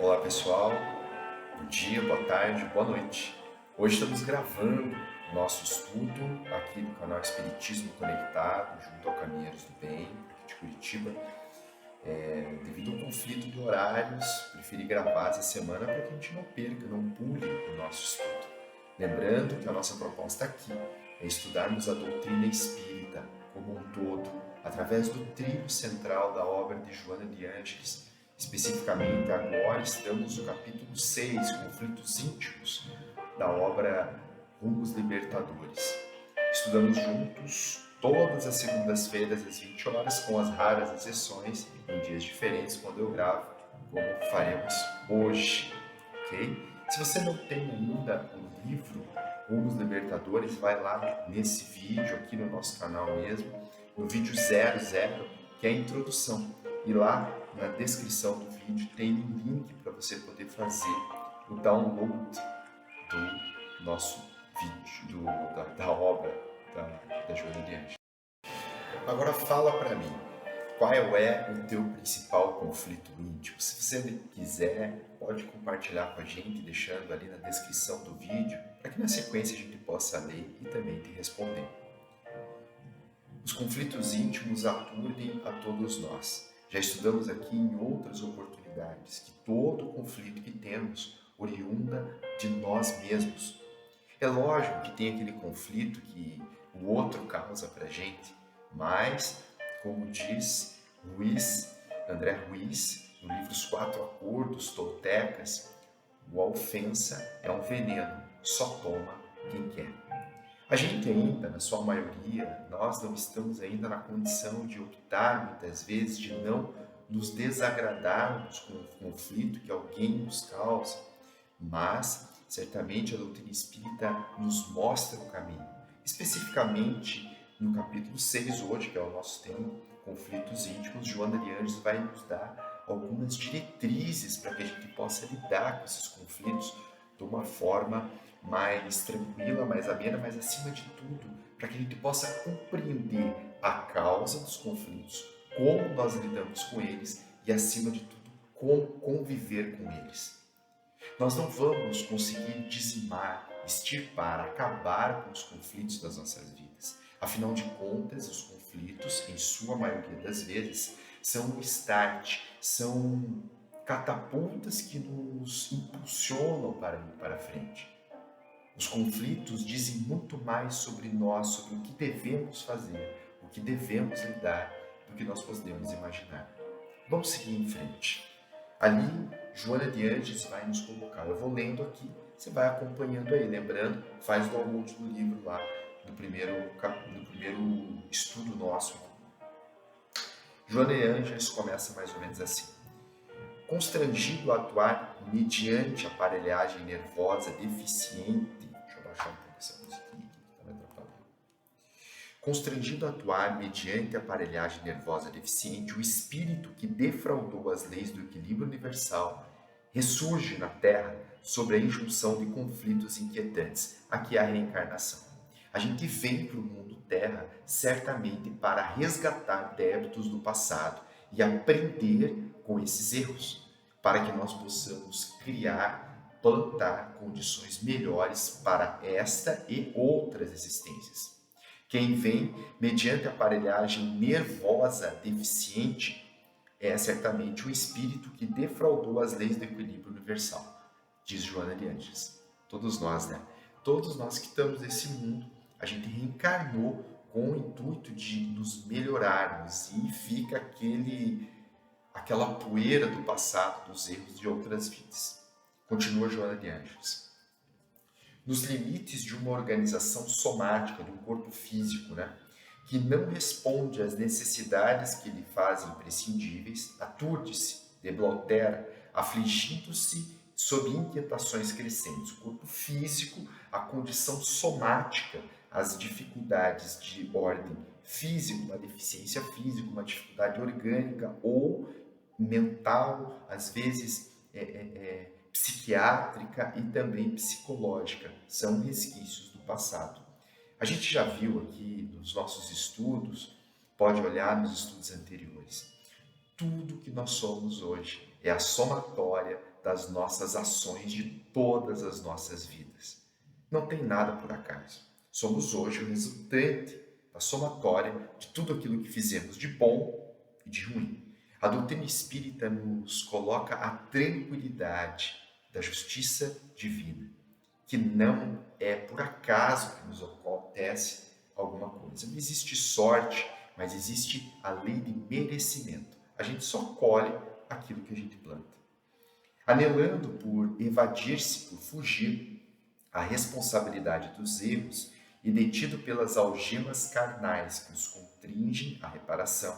Olá pessoal, bom dia, boa tarde, boa noite. Hoje estamos gravando nosso estudo aqui no canal Espiritismo Conectado, junto ao Caminheiros do Bem, aqui de Curitiba. Devido ao conflito de horários, preferi gravar essa semana para que a gente não perca, não pule o nosso estudo. Lembrando que a nossa proposta aqui é estudarmos a doutrina espírita como um todo, através do trilho central da obra de Joana de Ângeles. Especificamente, agora estamos no capítulo 6, Conflitos Íntimos, da obra Rumos Libertadores. Estudamos juntos todas as segundas-feiras às 20 horas, com as raras exceções em dias diferentes quando eu gravo, como faremos hoje, ok? Se você não tem ainda o livro Rumos Libertadores, vai lá nesse vídeo aqui no nosso canal mesmo, no vídeo 00, que é a introdução. E lá na descrição do vídeo tem um link para você poder fazer o download do nosso vídeo, da obra da Joana de Ângeles. Agora fala para mim, qual é o teu principal conflito íntimo? Se você quiser, pode compartilhar com a gente, deixando ali na descrição do vídeo, para que na sequência a gente possa ler e também te responder. Os conflitos íntimos aturdem a todos nós. Já estudamos aqui em outras oportunidades que todo conflito que temos oriunda de nós mesmos. É lógico que tem aquele conflito que o outro causa para a gente, mas, como diz André Ruiz, no livro Os Quatro Acordos Toltecas, a ofensa é um veneno, só toma quem quer. A gente ainda, na sua maioria, nós não estamos ainda na condição de optar, muitas vezes, de não nos desagradarmos com o conflito que alguém nos causa, mas certamente a doutrina espírita nos mostra o caminho. Especificamente no capítulo 6 hoje, que é o nosso tema, Conflitos Íntimos, Joana de Ângeles vai nos dar algumas diretrizes para que a gente possa lidar com esses conflitos de uma forma mais tranquila, mais amena, mas acima de tudo, para que a gente possa compreender a causa dos conflitos, como nós lidamos com eles e, acima de tudo, como conviver com eles. Nós não vamos conseguir dizimar, extirpar, acabar com os conflitos das nossas vidas. Afinal de contas, os conflitos, em sua maioria das vezes, são um start, são catapultas que nos impulsionam para ir para frente. Os conflitos dizem muito mais sobre nós, sobre o que devemos fazer, o que devemos lidar, do que nós podemos imaginar. Vamos seguir em frente. Ali, Joana de Ângeles vai nos colocar. Eu vou lendo aqui, você vai acompanhando aí. Lembrando, faz o download do livro lá, no primeiro estudo nosso. Joana de Ângeles começa mais ou menos assim. Constrangido a atuar mediante aparelhagem nervosa deficiente. Deixa eu baixar um pouco essa musiquinha aqui, que está me atrapalhando. Constrangido a atuar mediante aparelhagem nervosa deficiente, o espírito que defraudou as leis do equilíbrio universal ressurge na Terra sobre a injunção de conflitos inquietantes. Aqui é a reencarnação. A gente vem para o mundo Terra certamente para resgatar débitos do passado e aprender com esses erros, para que nós possamos criar, plantar condições melhores para esta e outras existências. Quem vem mediante aparelhagem nervosa deficiente é certamente o espírito que defraudou as leis do equilíbrio universal, diz Joana de Ângeles. Todos nós, né? Todos nós que estamos nesse mundo, a gente reencarnou com o intuito de nos melhorarmos e fica aquela poeira do passado, dos erros de outras vidas. Continua Joana de Ângeles. Nos limites de uma organização somática, de um corpo físico, que não responde às necessidades que lhe fazem imprescindíveis, aturde-se, deblotera, afligindo-se sob inquietações crescentes. O corpo físico, a condição somática, as dificuldades de ordem física, uma deficiência física, uma dificuldade orgânica ou mental, às vezes psiquiátrica e também psicológica, são resquícios do passado. A gente já viu aqui nos nossos estudos, pode olhar nos estudos anteriores, tudo que nós somos hoje é a somatória das nossas ações de todas as nossas vidas. Não tem nada por acaso. Somos hoje o resultante da somatória de tudo aquilo que fizemos de bom e de ruim. A doutrina espírita nos coloca a tranquilidade da justiça divina, que não é por acaso que nos acontece alguma coisa. Não existe sorte, mas existe a lei de merecimento. A gente só colhe aquilo que a gente planta. Anelando por evadir-se, por fugir à responsabilidade dos erros e detido pelas algemas carnais que os constringem à reparação,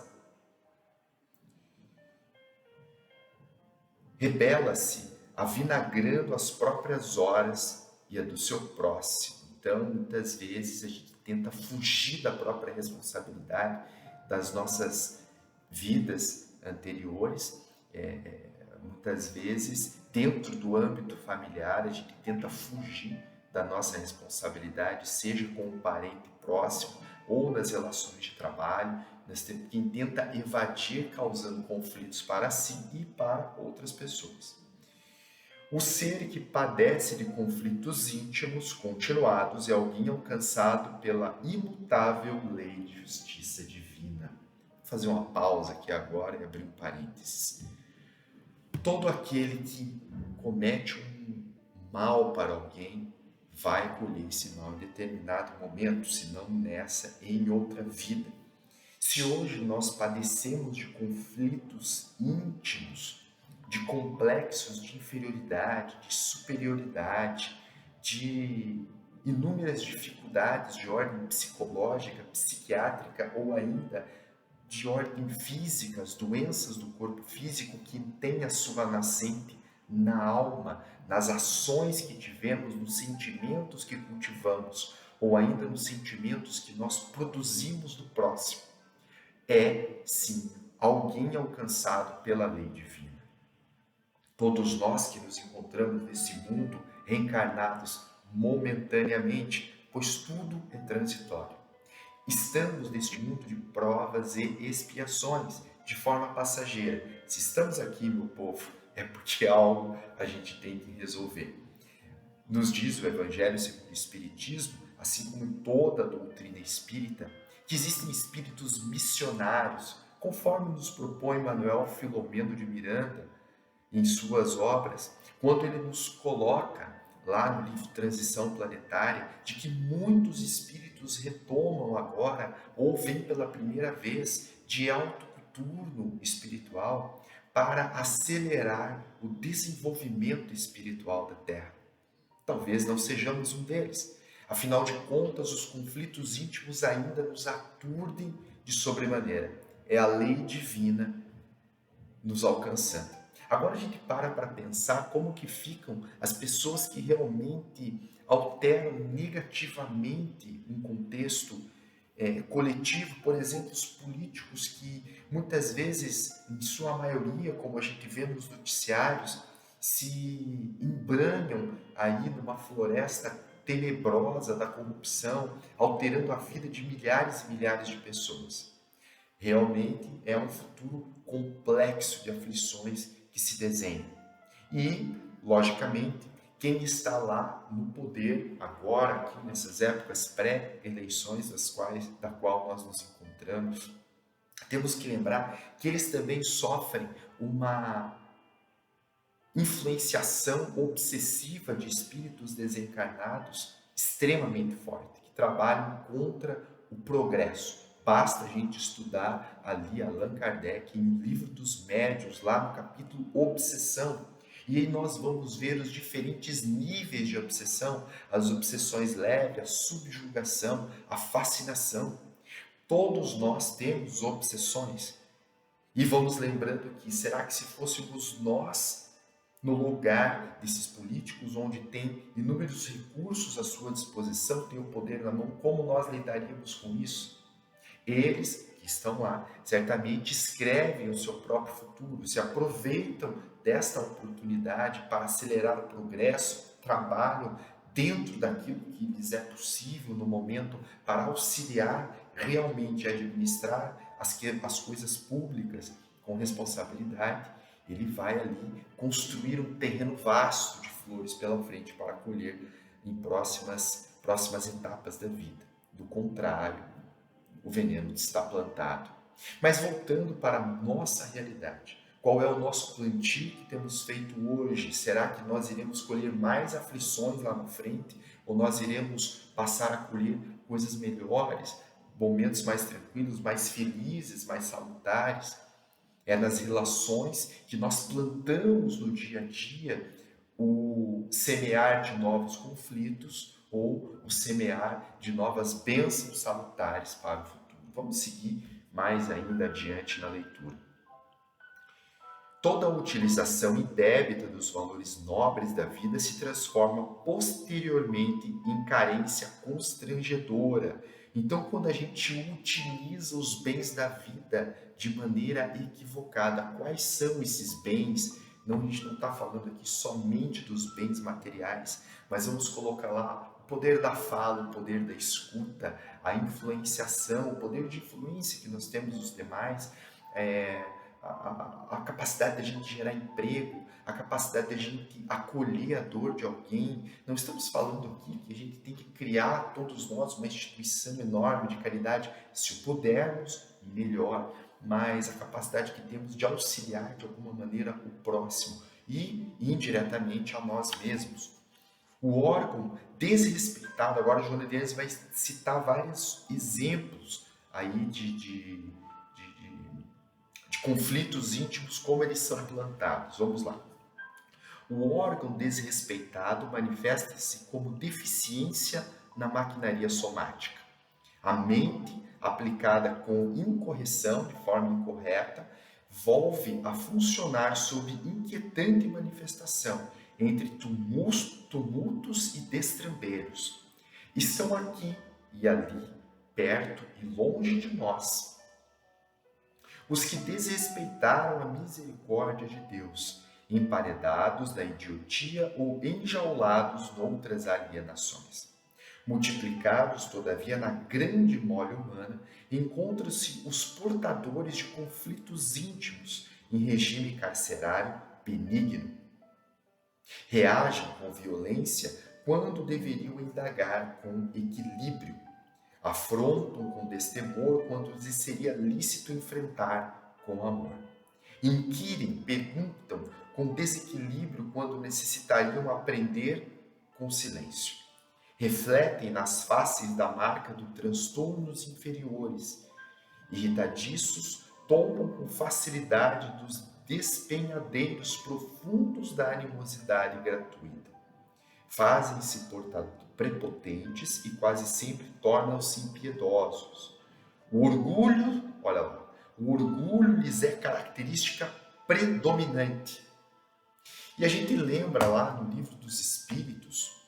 rebela-se, avinagrando as próprias horas e a do seu próximo. Então, muitas vezes, a gente tenta fugir da própria responsabilidade das nossas vidas anteriores. Muitas vezes, dentro do âmbito familiar, a gente tenta fugir da nossa responsabilidade, seja com um parente próximo ou nas relações de trabalho. Quem tenta evadir, causando conflitos para si e para outras pessoas. O ser que padece de conflitos íntimos continuados é alguém alcançado pela imutável lei de justiça divina. Vou fazer uma pausa aqui agora e abrir um parênteses. Todo aquele que comete um mal para alguém vai colher esse mal em determinado momento, se não nessa, em outra vida. Se hoje nós padecemos de conflitos íntimos, de complexos de inferioridade, de superioridade, de inúmeras dificuldades de ordem psicológica, psiquiátrica ou ainda de ordem física, as doenças do corpo físico que têm a sua nascente na alma, nas ações que tivemos, nos sentimentos que cultivamos ou ainda nos sentimentos que nós produzimos do próximo. É, sim, alguém alcançado pela lei divina. Todos nós que nos encontramos nesse mundo reencarnados momentaneamente, pois tudo é transitório. Estamos neste mundo de provas e expiações, de forma passageira. Se estamos aqui, meu povo, é porque algo a gente tem que resolver. Nos diz o Evangelho segundo o Espiritismo, assim como em toda a doutrina espírita, que existem espíritos missionários, conforme nos propõe Manuel Filomeno de Miranda em suas obras, quando ele nos coloca lá no livro Transição Planetária, de que muitos espíritos retomam agora, ou vêm pela primeira vez, de alto coturno espiritual, para acelerar o desenvolvimento espiritual da Terra. Talvez não sejamos um deles. Afinal de contas, os conflitos íntimos ainda nos aturdem de sobremaneira. É a lei divina nos alcançando. Agora a gente para pensar como que ficam as pessoas que realmente alteram negativamente um contexto coletivo, por exemplo, os políticos que muitas vezes, em sua maioria, como a gente vê nos noticiários, se embranham aí numa floresta tenebrosa da corrupção, alterando a vida de milhares e milhares de pessoas. Realmente é um futuro complexo de aflições que se desenha. E, logicamente, quem está lá no poder agora, aqui nessas épocas pré-eleições da qual nós nos encontramos, temos que lembrar que eles também sofrem uma influenciação obsessiva de espíritos desencarnados extremamente forte, que trabalham contra o progresso. Basta a gente estudar ali Allan Kardec em O Livro dos Médiuns, lá no capítulo Obsessão. E aí nós vamos ver os diferentes níveis de obsessão, as obsessões leves, a subjugação, a fascinação. Todos nós temos obsessões. E vamos lembrando que, será que se fôssemos nós no lugar desses políticos, onde tem inúmeros recursos à sua disposição, tem o poder na mão, como nós lidaríamos com isso? Eles que estão lá, certamente escrevem o seu próprio futuro, se aproveitam desta oportunidade para acelerar o progresso, trabalham dentro daquilo que lhes é possível no momento para auxiliar realmente a administrar as coisas públicas com responsabilidade. ele vai ali construir um terreno vasto de flores pela frente para colher em próximas etapas da vida. Do contrário, o veneno está plantado. Mas voltando para a nossa realidade, qual é o nosso plantio que temos feito hoje? Será que nós iremos colher mais aflições lá na frente? Ou nós iremos passar a colher coisas melhores, momentos mais tranquilos, mais felizes, mais salutares? É nas relações que nós plantamos no dia a dia o semear de novos conflitos ou o semear de novas bênçãos salutares para o futuro. Vamos seguir mais ainda adiante na leitura. Toda a utilização indébita dos valores nobres da vida se transforma posteriormente em carência constrangedora. Então, quando a gente utiliza os bens da vida de maneira equivocada, quais são esses bens? Não, a gente não está falando aqui somente dos bens materiais, mas vamos colocar lá o poder da fala, o poder da escuta, a influenciação, o poder de influência que nós temos nos demais, a capacidade da gente gerar emprego, a capacidade da gente acolher a dor de alguém. Não estamos falando aqui que a gente tem que criar todos nós uma instituição enorme de caridade, se pudermos, melhor, mas a capacidade que temos de auxiliar de alguma maneira o próximo e indiretamente a nós mesmos. O órgão desrespeitado, agora o Joana de Ângeles vai citar vários exemplos aí de conflitos íntimos, como eles são plantados. Vamos lá. O órgão desrespeitado manifesta-se como deficiência na maquinaria somática. A mente, aplicada com incorreção, de forma incorreta, volve a funcionar sob inquietante manifestação, entre tumultos e destrambelhos. E são aqui e ali, perto e longe de nós, os que desrespeitaram a misericórdia de Deus, emparedados na idiotia ou enjaulados noutras alienações. Multiplicados, todavia, na grande mole humana, encontram-se os portadores de conflitos íntimos em regime carcerário benigno. Reagem com violência quando deveriam indagar com equilíbrio. Afrontam com destemor quando lhes seria lícito enfrentar com amor. Inquirem, perguntam com desequilíbrio quando necessitariam aprender com silêncio. Refletem nas faces da marca dos transtornos inferiores. Irritadiços, tombam com facilidade dos despenhadeiros profundos da animosidade gratuita. Fazem-se prepotentes e quase sempre tornam-se impiedosos. O orgulho, olha lá, o orgulho lhes é característica predominante. E a gente lembra lá no Livro dos Espíritos,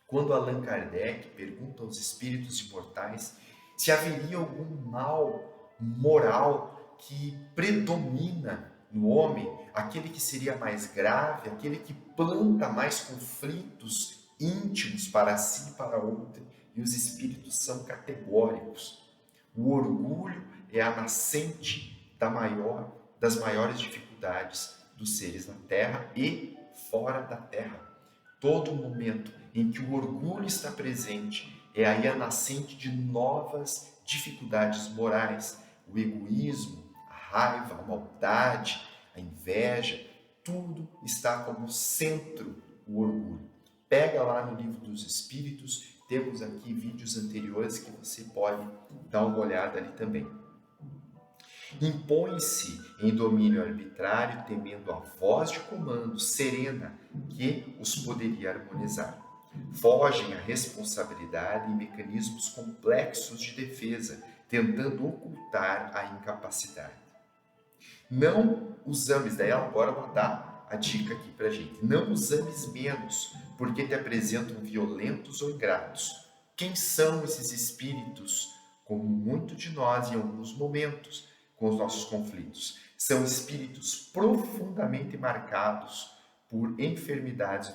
quando Allan Kardec pergunta aos espíritos imortais se haveria algum mal moral que predomina no homem, aquele que seria mais grave, aquele que planta mais conflitos íntimos para si e para outro, e os espíritos são categóricos. O orgulho é a nascente das maiores dificuldades dos seres na Terra e fora da Terra. Todo momento em que o orgulho está presente é aí a nascente de novas dificuldades morais. O egoísmo, a raiva, a maldade, a inveja, tudo está como centro o orgulho. Pega lá no Livro dos Espíritos, temos aqui vídeos anteriores que você pode dar uma olhada ali também. Impõe-se em domínio arbitrário, temendo a voz de comando serena que os poderia harmonizar. Fogem à responsabilidade e mecanismos complexos de defesa, tentando ocultar a incapacidade. Não os ames, daí agora ela dá a dica aqui pra gente. Não os ames menos, porque te apresentam violentos ou ingratos. Quem são esses espíritos? Como muito de nós em alguns momentos, com os nossos conflitos. São espíritos profundamente marcados por enfermidades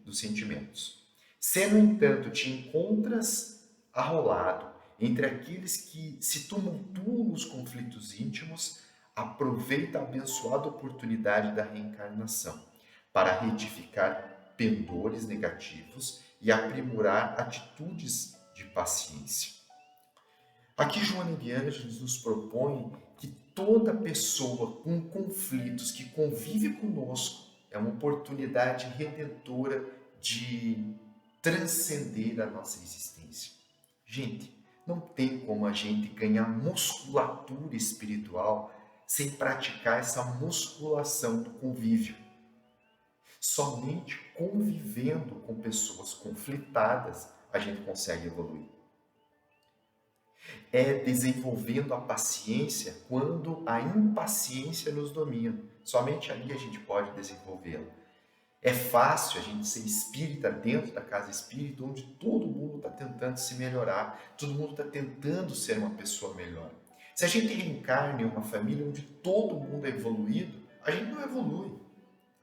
dos sentimentos. Se, no entanto, te encontras arrolado entre aqueles que se tumultuam nos conflitos íntimos, aproveita a abençoada oportunidade da reencarnação para retificar pendores negativos e aprimorar atitudes de paciência. Aqui Joana de Ângeles nos propõe que toda pessoa com conflitos que convive conosco é uma oportunidade redentora de transcender a nossa existência. Gente, não tem como a gente ganhar musculatura espiritual sem praticar essa musculação do convívio. Somente convivendo com pessoas conflitadas a gente consegue evoluir. É desenvolvendo a paciência quando a impaciência nos domina. Somente ali a gente pode desenvolvê-la. É fácil a gente ser espírita dentro da casa espírita, onde todo mundo está tentando se melhorar, todo mundo está tentando ser uma pessoa melhor. Se a gente reencarna em uma família onde todo mundo é evoluído, a gente não evolui.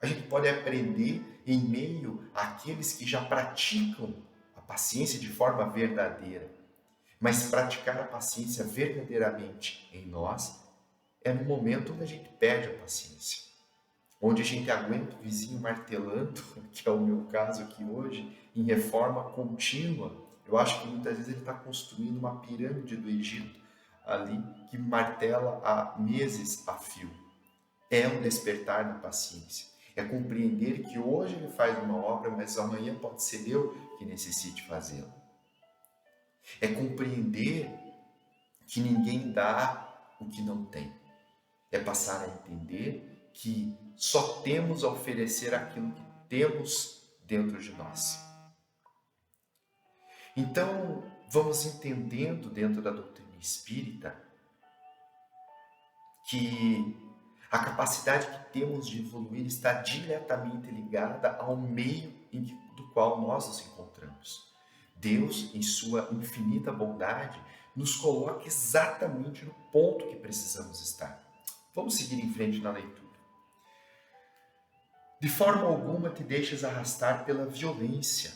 A gente pode aprender em meio àqueles que já praticam a paciência de forma verdadeira. Mas praticar a paciência verdadeiramente em nós é no momento onde a gente perde a paciência. Onde a gente aguenta o vizinho martelando, que é o meu caso aqui hoje, em reforma contínua. Eu acho que muitas vezes ele está construindo uma pirâmide do Egito ali, que martela há meses a fio. É um despertar da paciência. É compreender que hoje ele faz uma obra, mas amanhã pode ser eu que necessite fazê-la. É compreender que ninguém dá o que não tem. É passar a entender que só temos a oferecer aquilo que temos dentro de nós. Então, vamos entendendo dentro da doutrina espírita que a capacidade que temos de evoluir está diretamente ligada ao meio do qual nós nos encontramos. Deus, em sua infinita bondade, nos coloca exatamente no ponto que precisamos estar. Vamos seguir em frente na leitura. De forma alguma te deixes arrastar pela violência,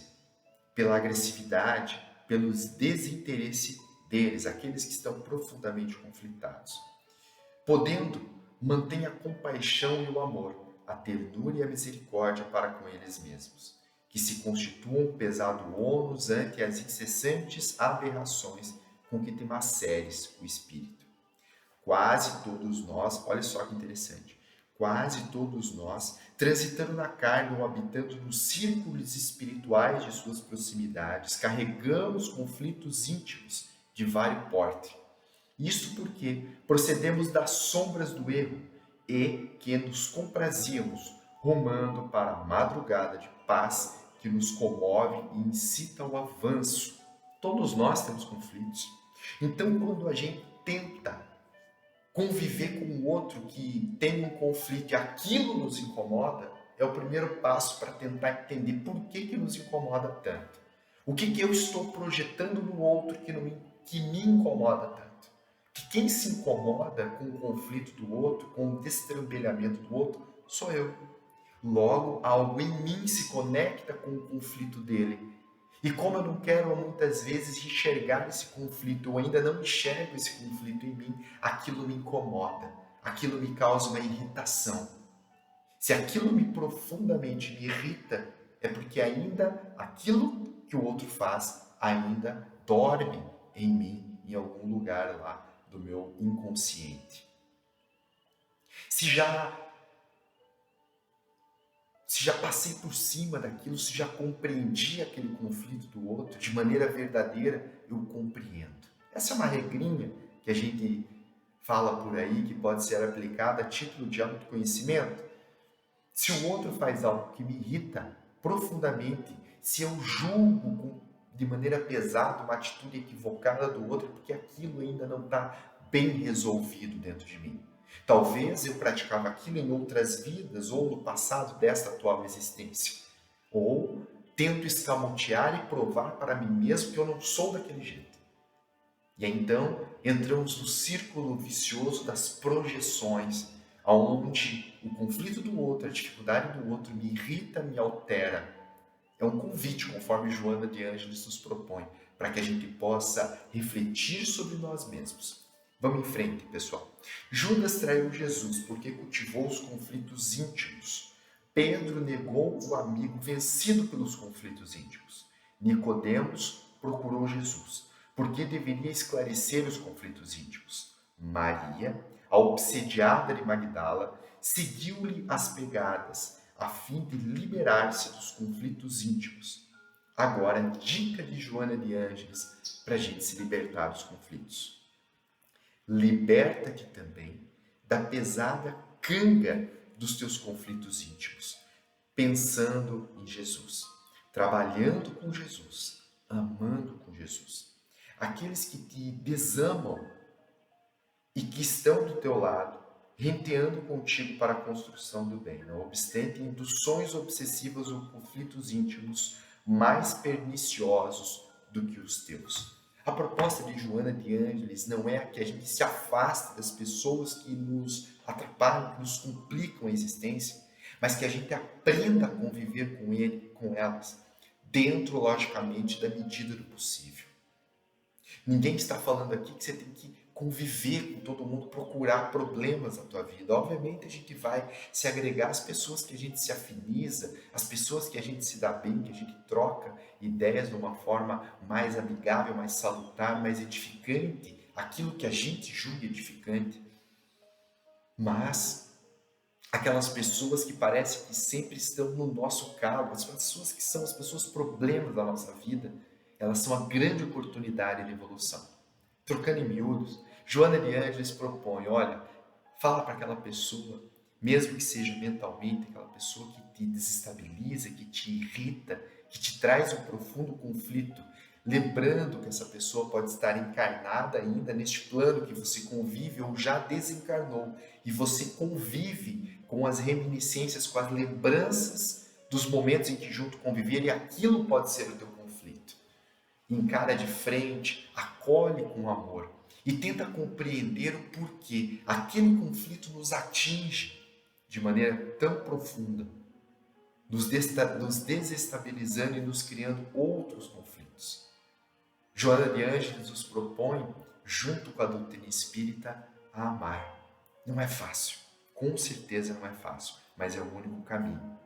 pela agressividade, pelos desinteresse deles, aqueles que estão profundamente conflitados. Podendo, mantenha a compaixão e o amor, a ternura e a misericórdia para com eles mesmos, que se constituam um pesado ônus ante as incessantes aberrações com que te maceres o espírito. Quase todos nós, olha só que interessante, quase todos nós, transitando na carne ou habitando nos círculos espirituais de suas proximidades, carregamos conflitos íntimos de vário porte. Isso porque procedemos das sombras do erro e que nos comprazíamos, rumando para a madrugada de paz que nos comove e incita ao avanço. Todos nós temos conflitos. Então, quando a gente tenta conviver com o outro que tem um conflito e aquilo nos incomoda, é o primeiro passo para tentar entender por que nos incomoda tanto. O que eu estou projetando no outro que me incomoda tanto. Que quem se incomoda com o conflito do outro, com o destrambelhamento do outro, sou eu. Logo, algo em mim se conecta com o conflito dele. E como eu não quero muitas vezes enxergar esse conflito, eu ainda não enxergo esse conflito em mim, aquilo me incomoda, aquilo me causa uma irritação. Se aquilo profundamente me irrita, é porque ainda aquilo que o outro faz ainda dorme em mim, em algum lugar lá do meu inconsciente. Se já passei por cima daquilo, se já compreendi aquele conflito do outro de maneira verdadeira, eu compreendo. Essa é uma regrinha que a gente fala por aí, que pode ser aplicada a título de autoconhecimento. Se o outro faz algo que me irrita profundamente, se eu julgo de maneira pesada uma atitude equivocada do outro, é porque aquilo ainda não está bem resolvido dentro de mim. Talvez eu praticava aquilo em outras vidas ou no passado desta atual existência. Ou tento escamotear e provar para mim mesmo que eu não sou daquele jeito. E aí, então entramos no círculo vicioso das projeções, onde o conflito do outro, a dificuldade do outro me irrita, me altera. É um convite, conforme Joana de Ângeles nos propõe, para que a gente possa refletir sobre nós mesmos Vamos em frente, pessoal. Judas traiu Jesus porque cultivou os conflitos íntimos. Pedro negou o amigo vencido pelos conflitos íntimos. Nicodemos procurou Jesus porque deveria esclarecer os conflitos íntimos. Maria, a obsediada de Magdala, seguiu-lhe as pegadas a fim de liberar-se dos conflitos íntimos. Agora, dica de Joana de Ângeles para a gente se libertar dos conflitos. Liberta-te também da pesada canga dos teus conflitos íntimos, pensando em Jesus, trabalhando com Jesus, amando com Jesus. Aqueles que te desamam e que estão do teu lado, renteando contigo para a construção do bem, não obstante induções obsessivas ou conflitos íntimos mais perniciosos do que os teus. A proposta de Joana de Ângeles não é que a gente se afaste das pessoas que nos atrapalham, que nos complicam a existência, mas que a gente aprenda a conviver com elas, dentro, logicamente, da medida do possível. Ninguém está falando aqui que você tem que conviver com todo mundo, procurar problemas na tua vida. Obviamente a gente vai se agregar às pessoas que a gente se afiniza, às pessoas que a gente se dá bem, que a gente troca ideias de uma forma mais amigável, mais salutar, mais edificante, aquilo que a gente julga edificante. Mas aquelas pessoas que parecem que sempre estão no nosso calo, as pessoas que são as pessoas problemas da nossa vida, elas são a grande oportunidade de evolução. Trocando em miúdos, Joana de Ângeles propõe, olha, fala para aquela pessoa, mesmo que seja mentalmente, aquela pessoa que te desestabiliza, que te irrita, que te traz um profundo conflito, lembrando que essa pessoa pode estar encarnada ainda neste plano que você convive ou já desencarnou, e você convive com as reminiscências, com as lembranças dos momentos em que junto conviver, e aquilo pode ser o teu conflito. Encara de frente, acolhe com amor e tenta compreender o porquê aquele conflito nos atinge de maneira tão profunda, nos desestabilizando e nos criando outros conflitos. Joana de Ângeles nos propõe, junto com a doutrina espírita, a amar. Não é fácil, com certeza não é fácil, mas é o único caminho.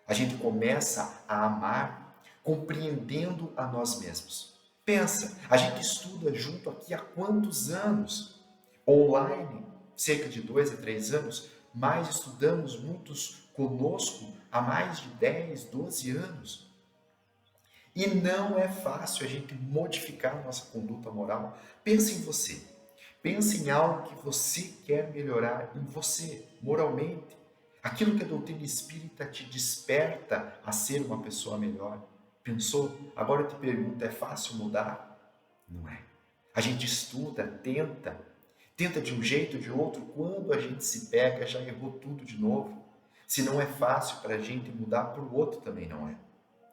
A gente começa a amar compreendendo a nós mesmos. Pensa, a gente estuda junto aqui há quantos anos? Online, cerca de 2 a 3 anos, mas estudamos muitos conosco há mais de 10, 12 anos. E não é fácil a gente modificar a nossa conduta moral. Pense em você. Pense em algo que você quer melhorar em você, moralmente. Aquilo que a doutrina espírita te desperta a ser uma pessoa melhor. Pensou? Agora eu te pergunto, é fácil mudar? Não é. A gente estuda, tenta de um jeito ou de outro, quando a gente se pega, já errou tudo de novo. Se não é fácil para a gente mudar, para o outro também não é.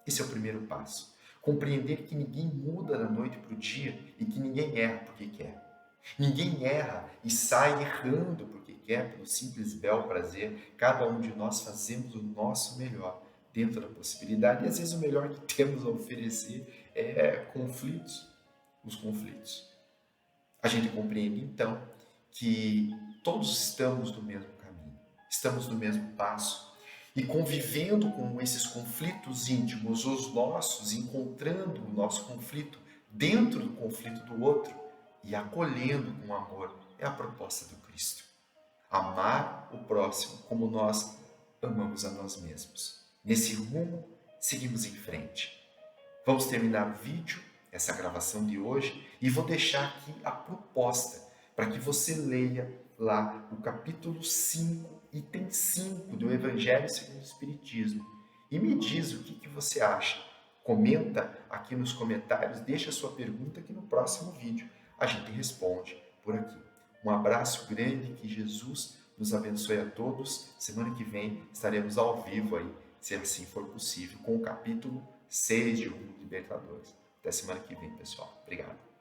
Esse é o primeiro passo. Compreender que ninguém muda da noite para o dia e que ninguém erra porque quer. Ninguém erra e sai errando porque quer, pelo simples e belo prazer. Cada um de nós fazemos o nosso melhor dentro da possibilidade, e às vezes o melhor que temos a oferecer é conflitos, os conflitos. A gente compreende então que todos estamos no mesmo caminho, estamos no mesmo passo, e convivendo com esses conflitos íntimos, os nossos, encontrando o nosso conflito dentro do conflito do outro e acolhendo com amor, é a proposta do Cristo. Amar o próximo como nós amamos a nós mesmos. Nesse rumo, seguimos em frente. Vamos terminar o vídeo, essa gravação de hoje, e vou deixar aqui a proposta para que você leia lá o capítulo 5, item 5 do Evangelho segundo o Espiritismo. E me diz o que você acha. Comenta aqui nos comentários, deixa a sua pergunta que no próximo vídeo a gente responde por aqui. Um abraço grande, que Jesus nos abençoe a todos. Semana que vem estaremos ao vivo aí, se assim for possível, com o capítulo 6 de Rumo Libertadores. Até semana que vem, pessoal. Obrigado.